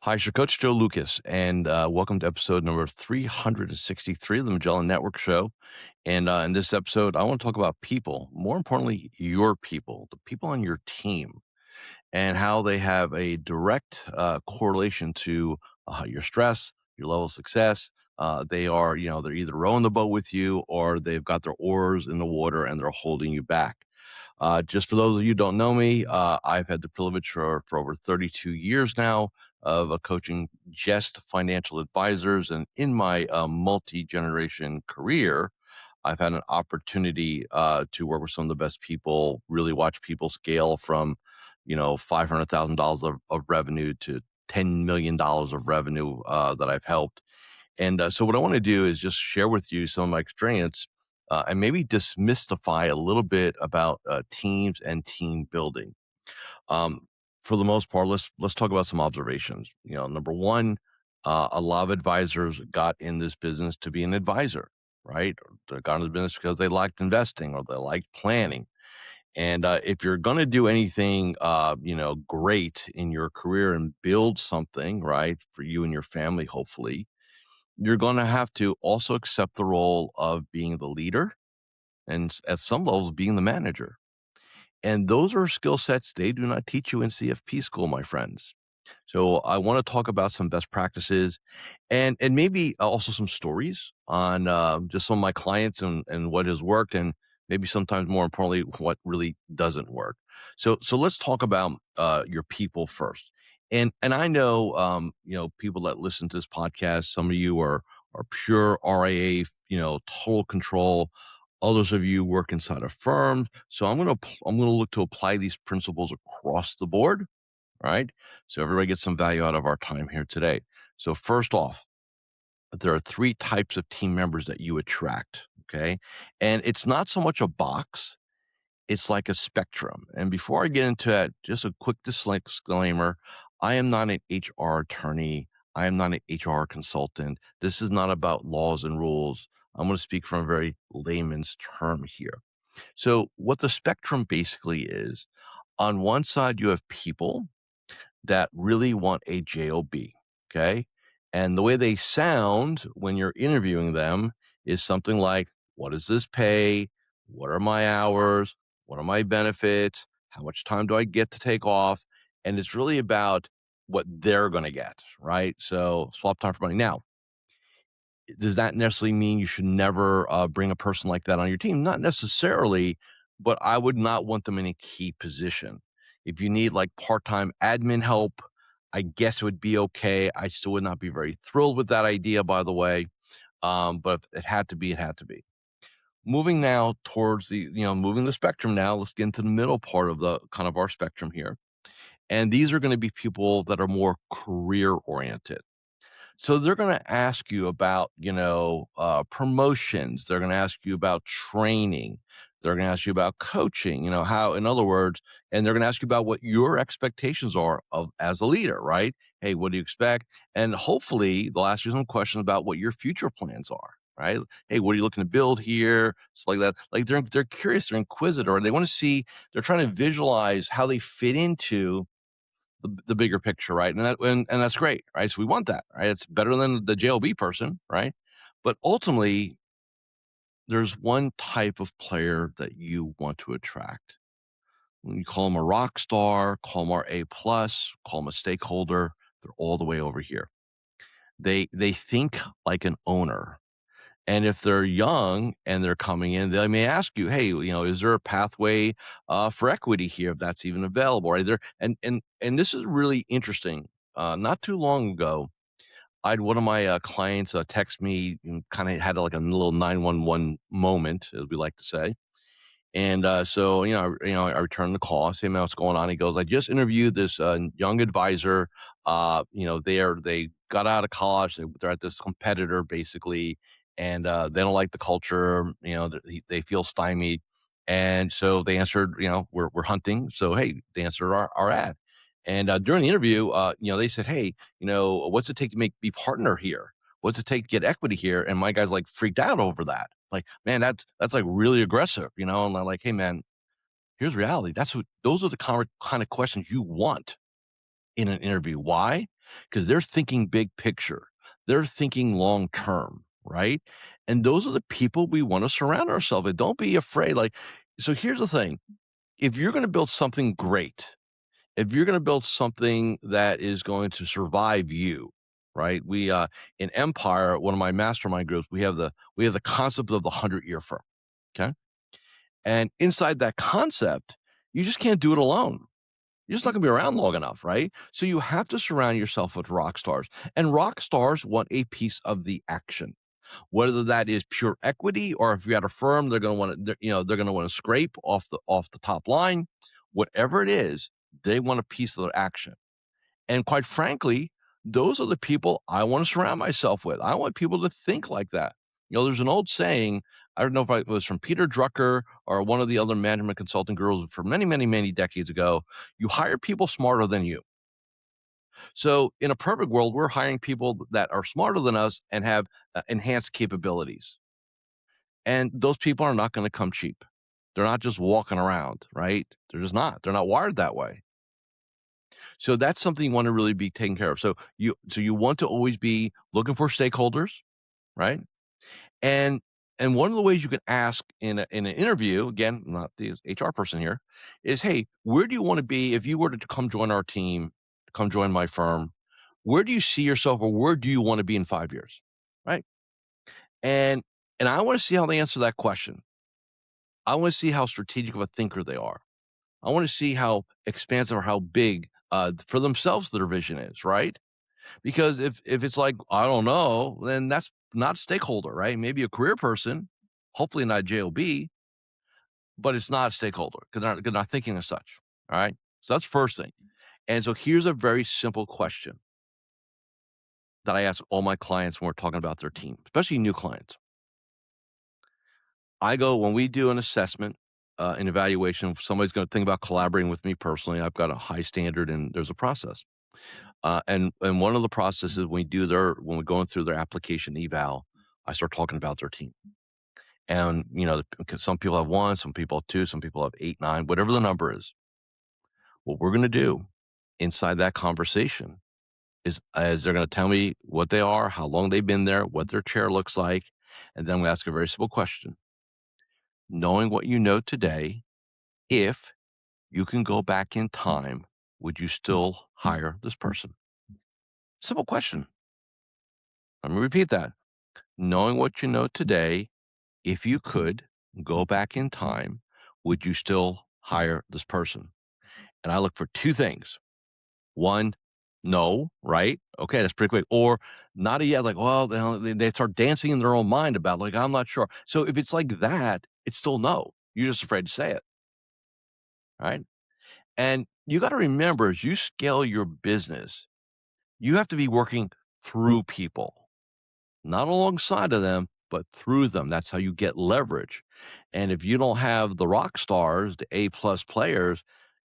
Hi, it's your coach, Joe Lucas, and welcome to episode number 363 of the Magellan Network Show. And in this episode, I want to talk about people, more importantly, your people, the people on your team, and how they have a direct correlation to your stress, your level of success. They're either rowing the boat with you or they've got their oars in the water and they're holding you back. Just for those of you who don't know me, I've had the privilege for over 32 years now of coaching just financial advisors. And in my multi-generation career, I've had an opportunity to work with some of the best people, really watch people scale from, $500,000 of revenue to $10 million of revenue that I've helped. And so what I want to do is just share with you some of my experience and maybe demystify a little bit about teams and team building. Um, for the most part, let's talk about some observations. Number one, a lot of advisors got in this business to be an advisor, right? They got in the business because they liked investing or they liked planning. And if you're going to do anything, great in your career and build something, right, for you and your family, hopefully, you're going to have to also accept the role of being the leader and at some levels being the manager. And those are skill sets they do not teach you in CFP school, my friends. So I want to talk about some best practices and maybe also some stories on just some of my clients and what has worked and maybe sometimes more importantly what really doesn't work. So let's talk about your people first. And I know people that listen to this podcast. Some of you are pure RIA, total control. Others of you work inside a firm. So I'm gonna look to apply these principles across the board, right? So everybody gets some value out of our time here today. So first off, there are three types of team members that you attract. Okay. And it's not so much a box, it's like a spectrum. And before I get into that, just a quick disclaimer. I am not an HR attorney. I am not an HR consultant. This is not about laws and rules. I'm going to speak from a very layman's term here. So what the spectrum basically is, on one side, you have people that really want a job, okay? And the way they sound when you're interviewing them is something like, what does this pay? What are my hours? What are my benefits? How much time do I get to take off? And it's really about what they're going to get, right? So swap time for money. Now, does that necessarily mean you should never bring a person like that on your team? Not necessarily, but I would not want them in a key position. If you need like part-time admin help, I guess it would be okay. I still would not be very thrilled with that idea, by the way. But if it had to be, it had to be. Moving now towards moving the spectrum now, let's get into the middle part of the kind of our spectrum here. And these are going to be people that are more career oriented. So they're going to ask you about, promotions. They're going to ask you about training. They're going to ask you about coaching, how, in other words, and they're going to ask you about what your expectations are of as a leader, right? Hey, what do you expect? And hopefully they'll ask you some questions about what your future plans are, right? Hey, what are you looking to build here? Stuff like that. Like they're curious, they're inquisitive, they want to see, they're trying to visualize how they fit into the bigger picture, right? And that's great, right? So we want that, right? It's better than the JLB person, right? But ultimately, there's one type of player that you want to attract. When you call them a rock star, call them our A plus, call them a stakeholder, they're all the way over here. They think like an owner. And if they're young and they're coming in, they may ask you, "Hey, is there a pathway for equity here, if that's even available?" Right there, and this is really interesting. Not too long ago, I had one of my clients text me, kind of had like a little 911 moment, as we like to say. And so, I returned the call. I say, "Man, what's going on?" He goes, "I just interviewed this young advisor. They got out of college. They're at this competitor basically, and they don't like the culture. They feel stymied, and so they answered. We're hunting. So hey, they answered our ad, and during the interview, they said, "Hey, what's it take to be partner here? What's it take to get equity here?" And my guy's like freaked out over that. Like, man, that's like really aggressive, and I'm like, hey man, here's reality. Those are the kind of questions you want in an interview. Why? because they're thinking big picture. They're thinking long term, right? And those are the people we want to surround ourselves with. Don't be afraid. So here's the thing. If you're going to build something great, if you're going to build something that is going to survive you, right? We in Empire, one of my mastermind groups, we have the concept of the 100-year firm. Okay. And inside that concept, you just can't do it alone. You're just not gonna be around long enough, right? So you have to surround yourself with rock stars, and rock stars want a piece of the action. Whether that is pure equity or if you're at a firm, they're gonna wanna scrape off the top line. Whatever it is, they want a piece of their action. And quite frankly, those are the people I want to surround myself with. I want people to think like that. There's an old saying, I don't know if it was from Peter Drucker or one of the other management consulting gurus from many, many, many decades ago. You hire people smarter than you. So in a perfect world, we're hiring people that are smarter than us and have enhanced capabilities. And those people are not going to come cheap. They're not just walking around, right? They're just not. They're not wired that way. So that's something you want to really be taking care of. So you want to always be looking for stakeholders, right? And and one of the ways you can ask in an interview, again, I'm not the HR person here, is, hey, where do you want to be if you were to come join our team, come join my firm? Where do you see yourself, or where do you want to be in 5 years, right? And and I want to see how they answer that question. I want to see how strategic of a thinker they are. I want to see how expansive or how big for themselves their vision is, right? Because if it's like, I don't know, then that's not a stakeholder, right? Maybe a career person, hopefully not JOB, but it's not a stakeholder because they're not thinking as such. All right. So that's first thing. And so here's a very simple question that I ask all my clients when we're talking about their team, especially new clients. When we do an assessment, an evaluation, if somebody's going to think about collaborating with me personally, I've got a high standard and there's a process. And one of the processes when we're going through their application eval, I start talking about their team. And, because some people have one, some people have two, some people have eight, nine, whatever the number is. What we're going to do inside that conversation is they're going to tell me what they are, how long they've been there, what their chair looks like. And then we ask a very simple question. Knowing what you know today, if you can go back in time, would you still hire this person? Simple question. Let me repeat that. Knowing what you know today, if you could go back in time, would you still hire this person? And I look for two things. One, no, right? Okay, that's pretty quick. Or not a yet, like, well, they start dancing in their own mind about, like, I'm not sure. So if it's like that, it's still no. You're just afraid to say it, right? And you got to remember, as you scale your business, you have to be working through people, not alongside of them, but through them. That's how you get leverage. And if you don't have the rock stars, the A+ players,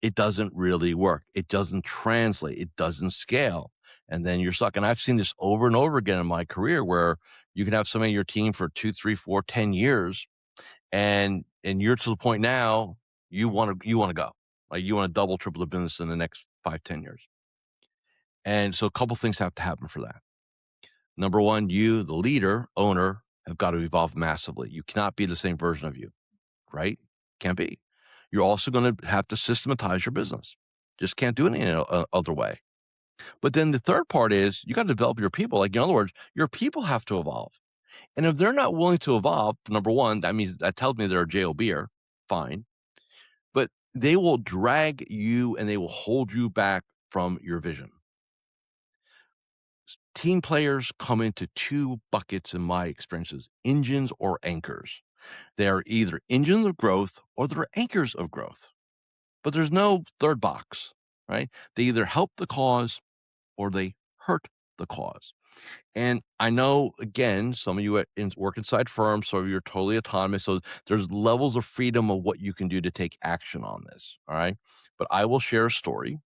it doesn't really work. It doesn't translate. It doesn't scale. And then you're stuck. And I've seen this over and over again in my career where you can have somebody in your team for 2, 3, 4, 10 years, and you're to the point now you want to go. Like you want to double, triple the business in the next 5, 10 years. And so a couple things have to happen for that. Number one, you, the leader, owner, have got to evolve massively. You cannot be the same version of you, right? Can't be. You're also going to have to systematize your business. Just can't do it any other way. But then the third part is you got to develop your people. Like, in other words, your people have to evolve. And if they're not willing to evolve, number one, that tells me they're a JOBer, fine. But they will drag you and they will hold you back from your vision. Team players come into two buckets in my experiences: engines or anchors. They are either engines of growth or they're anchors of growth. But there's no third box, right? They either help the cause or they hurt the cause. And I know, again, some of you work inside firms, so you're totally autonomous. So there's levels of freedom of what you can do to take action on this. All right. But I will share a story.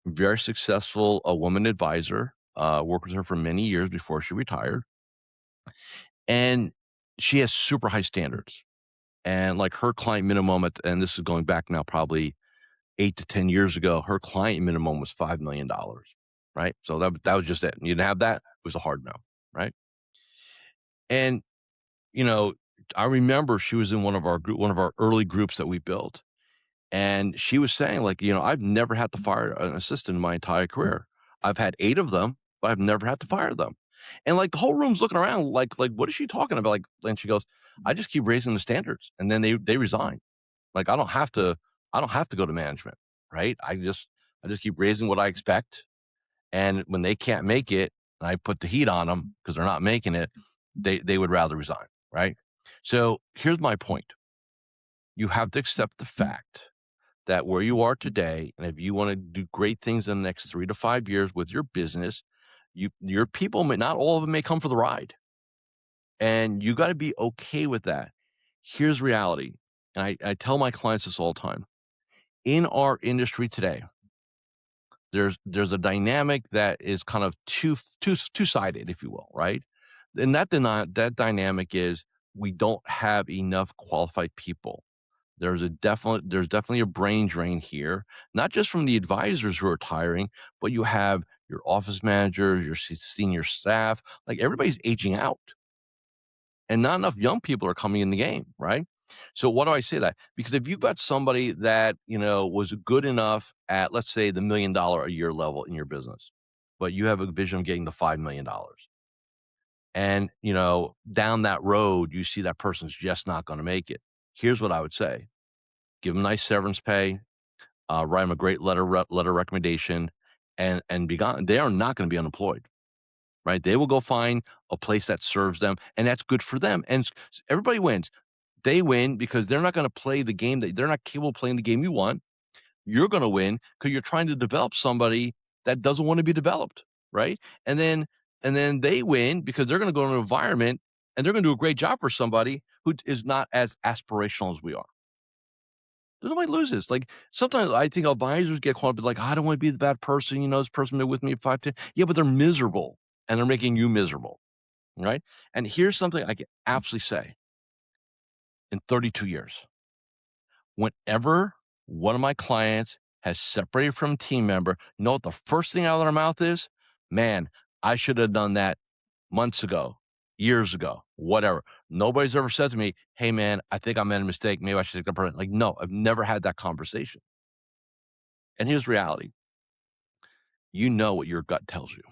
Very successful, a woman advisor, worked with her for many years before she retired. And she has super high standards. And like her client minimum, and this is going back now probably 8 to 10 years ago, her client minimum was $5 million. right? So that was just it. You didn't have that, it was a hard no, right? And, you know, I remember she was in one of our early groups that we built, and she was saying, like, "I've never had to fire an assistant in my entire career. I've had 8 of them, but I've never had to fire them." And, like, the whole room's looking around like, "What is she talking about?" Like, and she goes, "I just keep raising the standards, and then they resign. Like, I don't have to go to management, right? I just keep raising what I expect, and when they can't make it, and I put the heat on them because 'cause they're not making it, they would rather resign, right?" So, here's my point. You have to accept the fact that where you are today, and if you wanna do great things in the next 3 to 5 years with your business, your people may not all of them may come for the ride, and you gotta be okay with that. Here's reality, and I tell my clients this all the time. In our industry today, there's a dynamic that is kind of two-sided, if you will, right? And that dynamic is we don't have enough qualified people. There's definitely a brain drain here, not just from the advisors who are retiring, but you have your office managers, your senior staff, like everybody's aging out, and not enough young people are coming in the game, right? So why do I say that? Because if you've got somebody that, was good enough at, let's say, the $1 million a year level in your business, but you have a vision of getting to $5 million. And, down that road, you see that person's just not going to make it. Here's what I would say. Give them nice severance pay, write them a great letter recommendation, and be gone. They are not going to be unemployed, right? They will go find a place that serves them, and that's good for them. And everybody wins. They win because they're not going to play the game that they're not capable of playing the game you want. You're going to win because you're trying to develop somebody that doesn't want to be developed, right? And then they win because they're going to go to an environment and they're going to do a great job for somebody who is not as aspirational as we are. Nobody loses. Like, sometimes I think advisors get caught up in, like, "I don't wanna be the bad person, this person been with me 5, 10" Yeah, but they're miserable, and they're making you miserable, right? And here's something I can absolutely say. In 32 years, whenever one of my clients has separated from a team member, you know what the first thing out of their mouth is? "Man, I should have done that months ago, years ago, whatever." Nobody's ever said to me, "Hey, man, I think I made a mistake. Maybe I should take the person." Like, no, I've never had that conversation. And here's reality. You know what your gut tells you.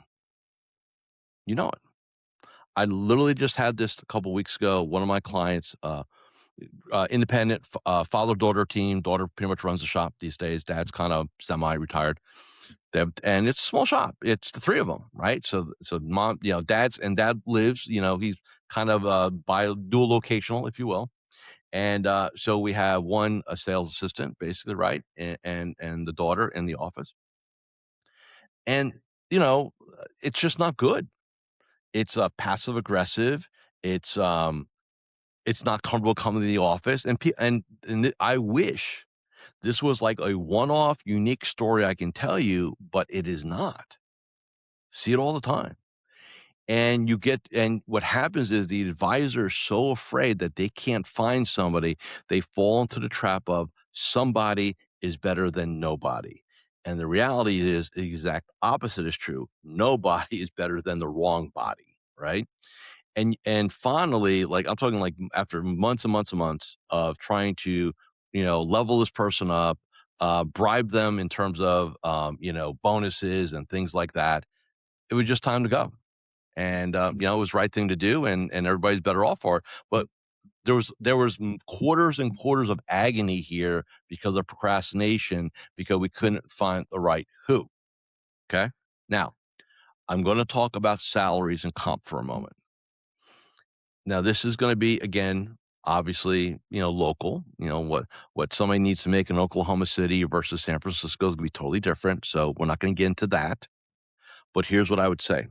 You know it. I literally just had this a couple weeks ago. One of my clients, independent, father-daughter team. Daughter pretty much runs the shop these days. Dad's kind of semi-retired. And it's a small shop. It's the 3 of them, right? So mom, dad lives, he's kind of dual locational, if you will. And so we have a sales assistant, basically, right? And the daughter in the office. And, it's just not good. It's, passive aggressive. It's, um, it's not comfortable coming to the office, I wish this was like a one-off unique story I can tell you, but it is not. See it all the time. And what happens is the advisor is so afraid that they can't find somebody, they fall into the trap of somebody is better than nobody. And the reality is the exact opposite is true. Nobody is better than the wrong body, right? And finally, like, I'm talking, like, after months and months and months of trying to, level this person up, bribe them in terms of, bonuses and things like that, it was just time to go. And, it was the right thing to do, and everybody's better off for it. But there was quarters and quarters of agony here because of procrastination, because we couldn't find the right who. Okay. Now, I'm going to talk about salaries and comp for a moment. Now, this is gonna be, again, obviously, local. What somebody needs to make in Oklahoma City versus San Francisco is gonna be totally different, so we're not gonna get into that. But here's what I would say.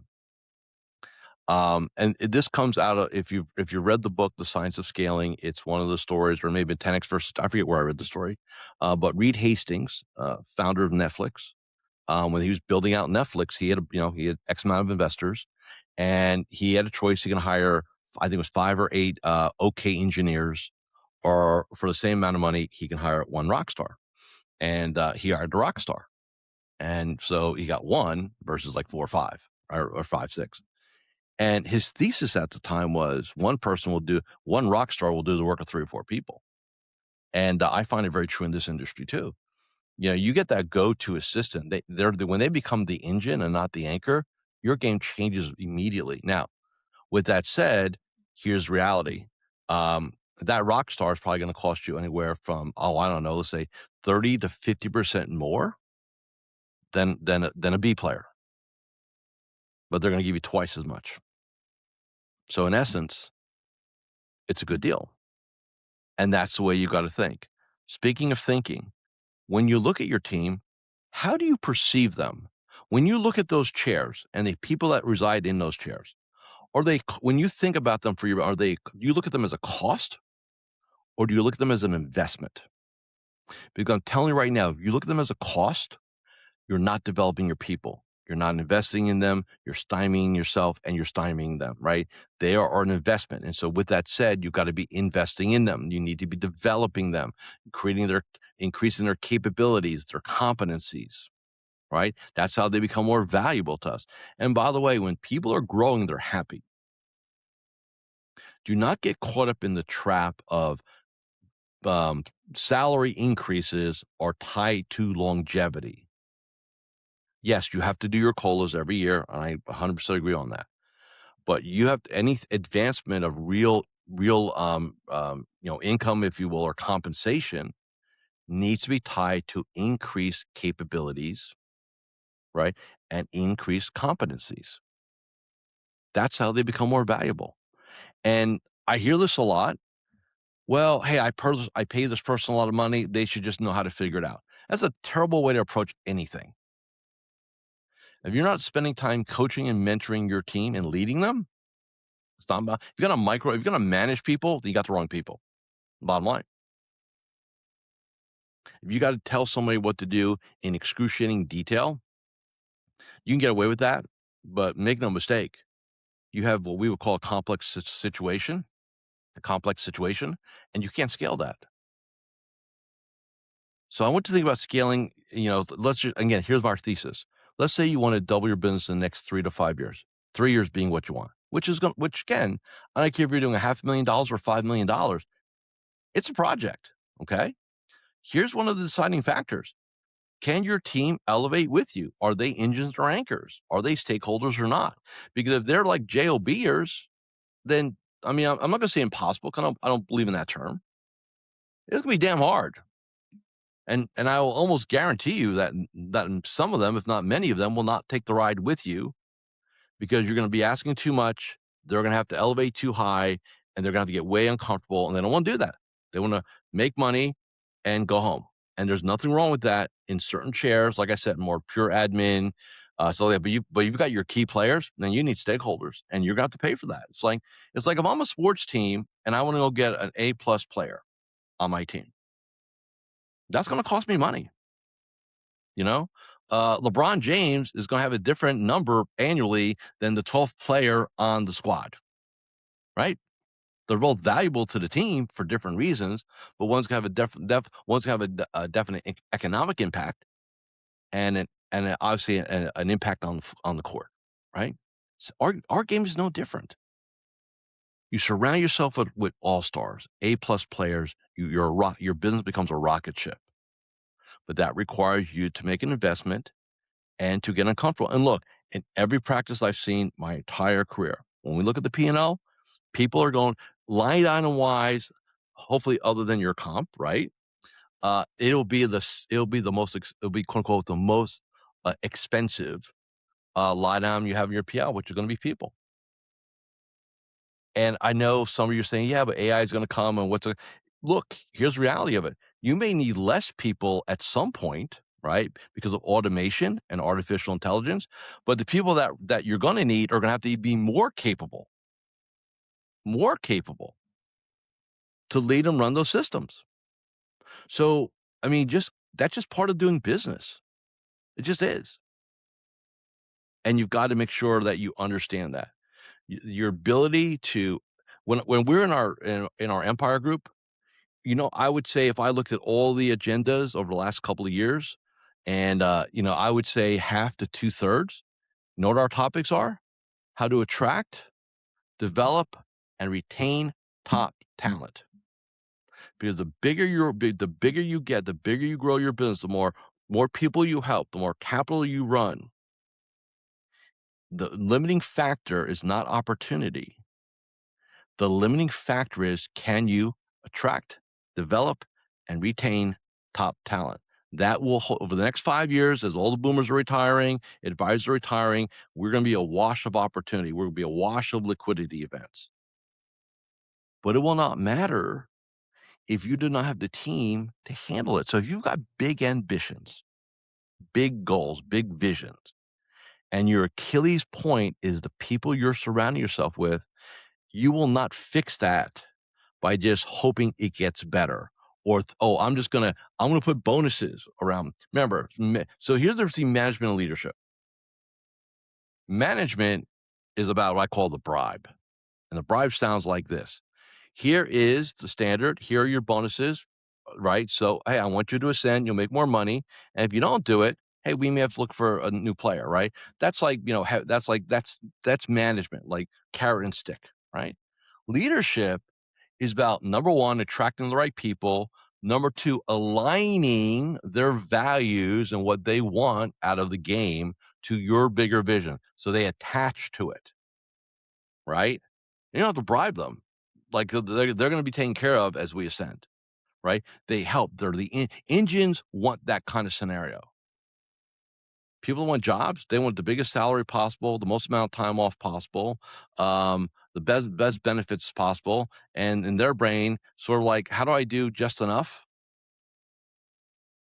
This comes out of, if you read the book, The Science of Scaling, it's one of the stories where maybe 10x versus, I forget where I read the story. But Reed Hastings, founder of Netflix, when he was building out Netflix, he had X amount of investors, and he had a choice. He can hire, I think it was 5 or 8 okay engineers, or for the same amount of money, he can hire one rock star. And he hired the rock star. And so he got 1 versus like 4 or 5 or 5, 6. And his thesis at the time was one rock star will do the work of 3 or 4 people. And I find it very true in this industry too. You get that go-to assistant. When they become the engine and not the anchor, your game changes immediately. Now, with that said, here's reality. That rock star is probably going to cost you anywhere from, I don't know, let's say 30 to 50% more than a B player, but they're going to give you twice as much. So in essence, it's a good deal. And that's the way you got to think. Speaking of thinking, when you look at your team, how do you perceive them? When you look at those chairs and the people that reside in those chairs, when you think about them do you look at them as a cost or do you look at them as an investment? Because I'm telling you right now, if you look at them as a cost, you're not developing your people. You're not investing in them. You're stymieing yourself and you're stymieing them, right? They are an investment. And so with that said, you've got to be investing in them. You need to be developing them, increasing their capabilities, their competencies, right? That's how they become more valuable to us. And by the way, when people are growing, they're happy. Do not get caught up in the trap of um, salary increases are tied to longevity. Yes, you have to do your COLAs every year, and I 100% agree on that. But you have any advancement of real income, if you will, or compensation needs to be tied to increased capabilities, right, and increased competencies. That's how they become more valuable. And I hear this a lot. Well, hey, I pay this person a lot of money. They should just know how to figure it out. That's a terrible way to approach anything. If you're not spending time coaching and mentoring your team and leading them, it's not about, if you're going to manage people, then you got the wrong people. Bottom line. If you got to tell somebody what to do in excruciating detail, you can get away with that, but make no mistake. You have what we would call a complex situation, and you can't scale that. So I want to think about scaling, again, here's my thesis. Let's say you want to double your business in the next 3 to 5 years. 3 years being what you want, which again, I don't care if you're doing $500,000 or $5 million. It's a project. Okay. Here's one of the deciding factors. Can your team elevate with you? Are they engines or anchors? Are they stakeholders or not? Because if they're like JOBers, then I'm not going to say impossible because I don't believe in that term. It's going to be damn hard. And I will almost guarantee you that some of them, if not many of them, will not take the ride with you because you're going to be asking too much. They're going to have to elevate too high, and they're going to have to get way uncomfortable, and they don't want to do that. They want to make money and go home. And there's nothing wrong with that in certain chairs. Like I said, more pure admin. But you've got your key players, then you need stakeholders, and you're going to have to pay for that. It's like if I'm a sports team and I want to go get an A+ player on my team. That's going to cost me money. LeBron James is going to have a different number annually than the 12th player on the squad, right? They're both valuable to the team for different reasons, but one's going to have a definite economic impact and obviously an impact on the court, right? So our game is no different. You surround yourself with all-stars, A+ players, your business becomes a rocket ship. But that requires you to make an investment and to get uncomfortable. And look, in every practice I've seen my entire career, when we look at the P&L, people are going line item wise, hopefully other than your comp, right? It'll be quote unquote the most expensive line item you have in your PL, which is going to be people. And I know some of you are saying, yeah, but AI is going to come and look, here's the reality of it. You may need less people at some point, right? Because of automation and artificial intelligence. But the people that you're going to need are going to have to be more capable to lead and run those systems. So, that's just part of doing business. It just is. And you've got to make sure that you understand that. Your ability to, when we're in our Empire group, I would say if I looked at all the agendas over the last couple of years, And, I would say half to two-thirds. You know what our topics are? How to attract, develop, and retain top talent. Because the bigger you get, the bigger you grow your business, the more people you help, the more capital you run. The limiting factor is not opportunity. The limiting factor is, can you attract, develop, and retain top talent? That will over the next 5 years, as all the boomers are retiring, advisors are retiring, we're gonna be a wash of opportunity. We're gonna be a wash of liquidity events. But it will not matter if you do not have the team to handle it. So if you've got big ambitions, big goals, big visions, and your Achilles point is the people you're surrounding yourself with, you will not fix that by just hoping it gets better. Or, oh, I'm gonna put bonuses around. Remember, so here's the difference between management and leadership. Management is about what I call the bribe. And the bribe sounds like this. Here is the standard. Here are your bonuses, right? So, hey, I want you to ascend. You'll make more money. And if you don't do it, hey, we may have to look for a new player, right? That's like, that's management, like carrot and stick, right? Leadership is about number one, attracting the right people. Number two, aligning their values and what they want out of the game to your bigger vision. So they attach to it, right? You don't have to bribe them. Like they're going to be taken care of as we ascend, right? They help. They're the engines want that kind of scenario. People want jobs. They want the biggest salary possible, the most amount of time off possible, the best benefits possible, and in their brain, sort of like, how do I do just enough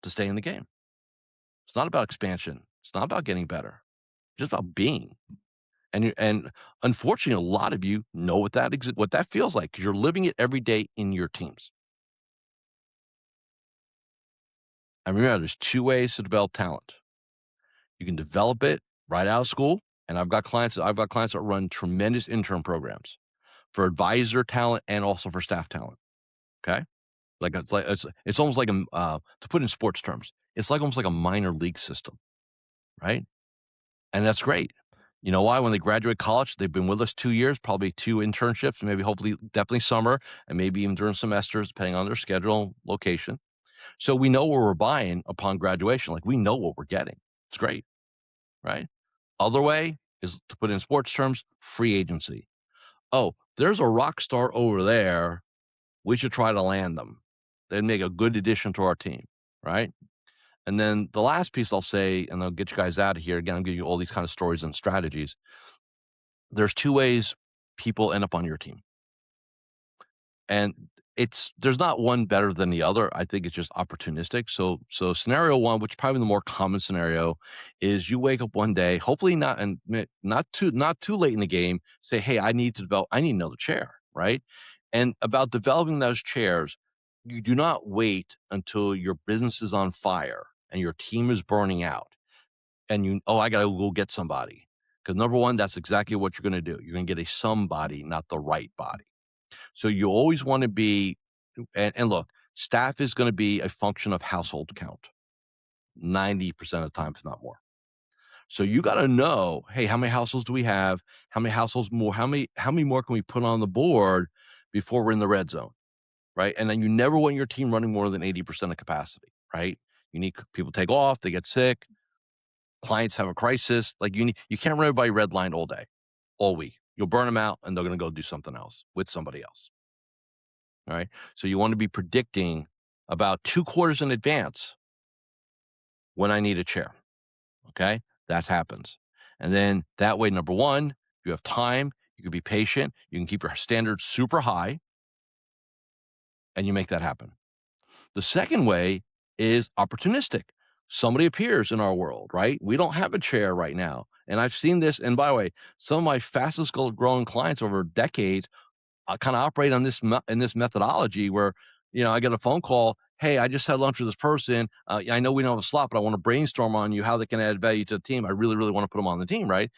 to stay in the game? It's not about expansion. It's not about getting better. It's just about being. And unfortunately, a lot of you know what that feels like because you're living it every day in your teams. And remember, there's two ways to develop talent. You can develop it right out of school, and I've got clients that run tremendous intern programs for advisor talent and also for staff talent. Okay, it's almost like to put in sports terms, it's like almost like a minor league system, right? And that's great. You know why? When they graduate college, they've been with us 2 years, probably two internships, maybe hopefully definitely summer, and maybe even during semesters, depending on their schedule, location. So we know what we're buying upon graduation. Like we know what we're getting. It's great, right? Other way is to put in sports terms, free agency. Oh, there's a rock star over there. We should try to land them. They'd make a good addition to our team, right? And then the last piece I'll say, and I'll get you guys out of here. Again, I'll give you all these kind of stories and strategies. There's two ways people end up on your team. And there's not one better than the other. I think it's just opportunistic. So scenario one, which is probably the more common scenario, is you wake up one day, hopefully not too late in the game, say, hey, I need another chair, right? And about developing those chairs, you do not wait until your business is on fire and your team is burning out and I gotta go get somebody. Because number one, that's exactly what you're gonna do. You're gonna get a somebody, not the right body. So you always want to be, and look, staff is going to be a function of household count, 90% of the time, if not more. So you got to know, hey, how many households do we have? How many households more? How many more can we put on the board before we're in the red zone, right? And then you never want your team running more than 80% of capacity, right? You need people take off, they get sick, clients have a crisis. Like you can't run everybody redlined all day, all week. You'll burn them out, and they're going to go do something else with somebody else. All right. So you want to be predicting about 2 quarters in advance when I need a chair. Okay. That happens. And then that way, number one, you have time, you can be patient, you can keep your standards super high, and you make that happen. The second way is opportunistic. Somebody appears in our world, right? We don't have a chair right now. And I've seen this. And by the way, some of my fastest growing clients over decades kind of operate on this methodology where I get a phone call. Hey, I just had lunch with this person. I know we don't have a slot, but I want to brainstorm on you how they can add value to the team. I really, really want to put them on the team, right?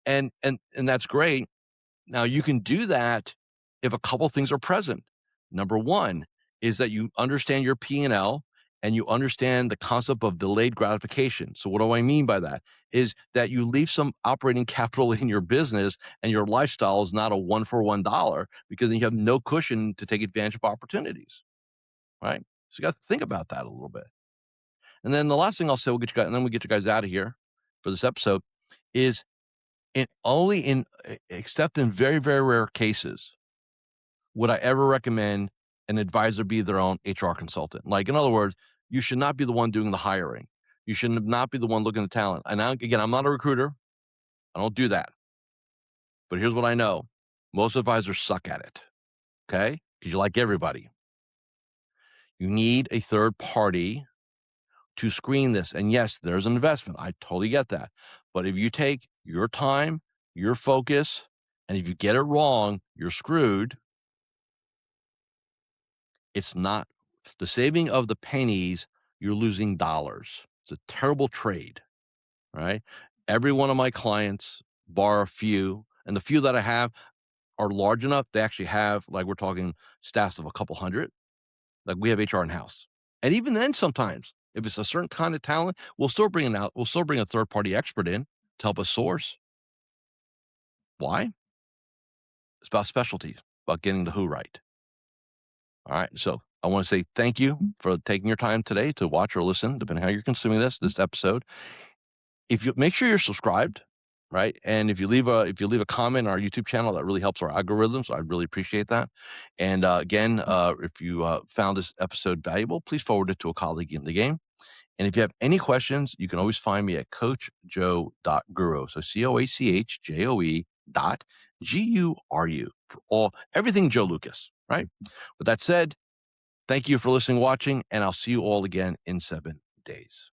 And that's great. Now you can do that if a couple things are present. Number one is that you understand your P&L and you understand the concept of delayed gratification. So what do I mean by that? Is that you leave some operating capital in your business and your lifestyle is not a one for $1 because then you have no cushion to take advantage of opportunities, right? So you got to think about that a little bit. And then the last thing I'll say, we'll get you guys, and then we'll get you guys out of here for this episode, is except in very, very rare cases, would I ever recommend an advisor be their own HR consultant? Like, in other words, you should not be the one doing the hiring. You should not be the one looking at talent. And again, I'm not a recruiter. I don't do that. But here's what I know. Most advisors suck at it. Okay? Because you like everybody. You need a third party to screen this. And yes, there's an investment. I totally get that. But if you take your time, your focus, and if you get it wrong, you're screwed. It's not the saving of the pennies, you're losing dollars. It's a terrible trade, right? Every one of my clients, bar a few, and the few that I have are large enough. They actually have, like, we're talking staffs of a couple hundred. Like, we have HR in house. And even then, sometimes, if it's a certain kind of talent, we'll still bring a third party expert in to help us source. Why? It's about specialties, about getting the who right. All right. So I want to say thank you for taking your time today to watch or listen, depending how you're consuming this episode. If you make sure you're subscribed, right? And if you leave a comment on our YouTube channel, that really helps our algorithms. So I really appreciate that. And again, if you found this episode valuable, please forward it to a colleague in the game. And if you have any questions, you can always find me at coachjoe.guru. So CoachJoe.GURU for everything Joe Lucas, right? With that said, thank you for listening, watching, and I'll see you all again in 7 days.